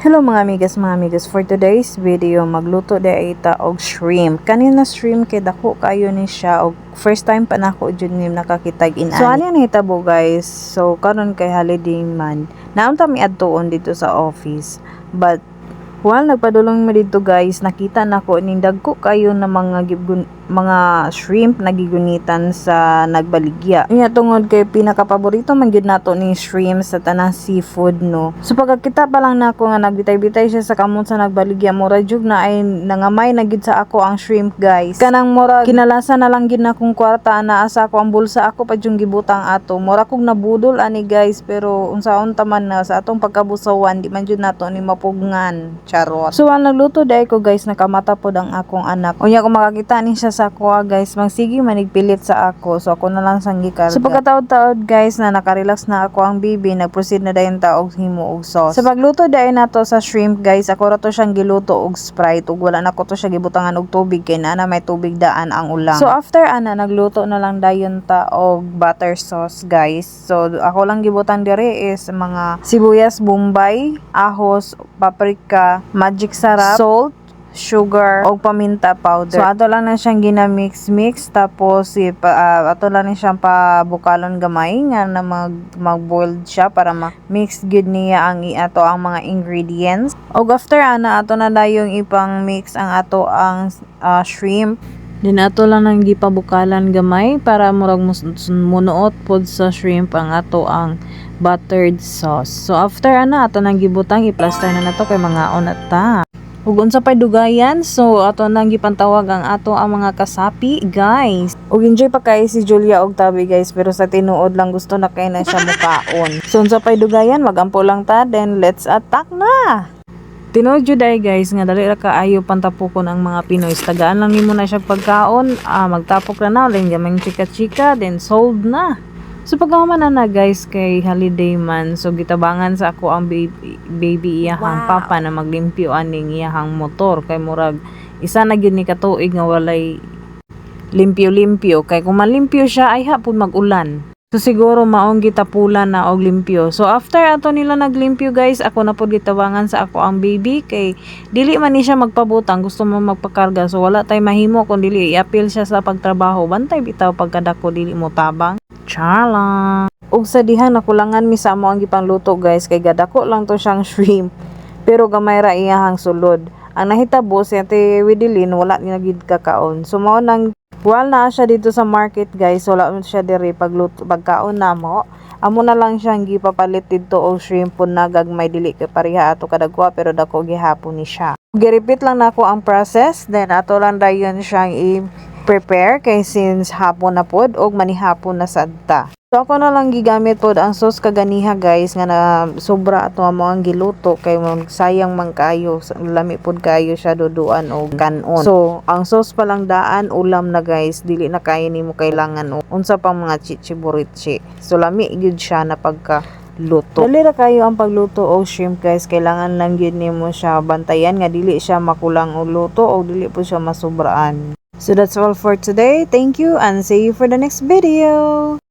Hello mga amigas, for today's video magluto day ita og shrimp. Kanina shrimp kay dako kayo ni siya og first time pa nako jud ni nakakitag in. So ano yan hitabo guys? So karon kay holiday man. Naunta mi adtuon dito sa office. But while nagpadulong mi dito guys, nakita nako ning dagko kayo na mga shrimp na gigunitan sa nagbaligya. Inya tungod kay pinakapaborito man gyud nato ni shrimp sa tanang seafood no. So pagkakita pa lang nako nga nagbitay-bitay siya sa kamot sa nagbaligya, mura jud na ay nangamay na gyud sa ako ang shrimp guys. Kanang mura kinalasa na lang gyud na kong kwarta na asa ako ang bulsa ako pa yung gibutang ato. Mura kog nabudol ani guys, pero unsaon ta man na sa atong pagkabusawan di man jud nato ni mapugngan. Charot. So ang nagluto day ko guys, nakamata pod ang akong anak. Unya ko makakita ni siya sa ako guys, magsige manigpilit sa ako. So ako na lang sang gikarga. So pagkataod-taod guys na nakarelax na ako ang baby, nagproceed na dayon ta og himo og sauce. Sa pagluto dayon nato sa shrimp guys, ako ra to siyang giluto og Sprite ug wala na ko to siya gibutangan og tubig kay na may tubig daan ang ulang. So after ana nagluto na lang dayon ta og butter sauce guys. So ako lang gibutang dire is mga sibuyas bombay, ahos, paprika, magic sarap, salt, sugar o paminta powder. So ato lang na siyang ginamix tapos ato lang na siyang pabukalon gamay nga na mag-boiled siya para ma-mix good niya ang ato ang mga ingredients. Og after ana ato na dayong ipang mix ang ato ang shrimp. Din ato lang nang gipabukalan gamay para murag munuot pod sa shrimp ang ato ang buttered sauce. So after ana ato nang gibutang i-plaster na nato kay mga ta. Ug unsa pay dugayan, so ato nang gipantawag ang ato ang mga kasapi guys. Ug enjoy pa kay si Julia og tabi guys, pero sa tinuod lang gusto na kay na siya mukaon. So unsa pay dugayan, magampo lang ta, then let's attack na. Tinuod jud ay guys nga dali ra kaayo pantapokon ang mga Pinoy. Tagaan lang nimo na siya pagkaon, magtapok na lang gamay chika-chika, then sold na. So pagkahuman na guys kay holiday man, so gitabangan sa ako ang baby iyahang papa na maglimpyo aning iyahang motor kay murag isa na gyud ni katuig nga walay limpyo kay kung malimpyo siya ay hapon magulan. So siguro maong gitapulan na og limpyo. So after ato nila naglimpyo guys, ako na pod gitabangan sa ako ang baby kay dili man ni siya magpabutang, gusto mo magpakarga. So wala tay mahimo kun dili i-appeal siya sa pagtrabaho. Bantay bitaw pagkadako dili mo tabang. Charla. Og sa diha nakulangan mi sa amo ang gipangluto guys kay gadako lang to siyang shrimp. Pero gamay ra iyahang sulod. Ang nahitabo si Ate Widilin wala ni gid kakaon. So mao nang wala na siya dito sa market guys, wala mo siya diri pagkaon namo. Amo na lang siyang gipapalit dito og shrimp pun nagagmay dili kay pareha ato kadagwa pero dako gihapon ni siya. Gi-repeat lang nako ang process, then ato lang dayon siyang i-prepare kay since hapon na pod og manihapon na sadta. So ako na lang gigamit pod ang sauce kaganiha guys nga na sobra ato mo ang giluto kay sayang man kayo, lami pod kayo siya duduan o kanon. So ang sauce pa lang daan ulam na guys, dili na kay nimo kailangan o unsa pang mga chichiburichi. So lami gyud siya na pagka luto. Dali ra kayo ang pagluto og shrimp guys, kailangan lang gyud nimo siya bantayan nga dili siya makulang og luto o dili po siya masubraan. So that's all for today. Thank you and see you for the next video.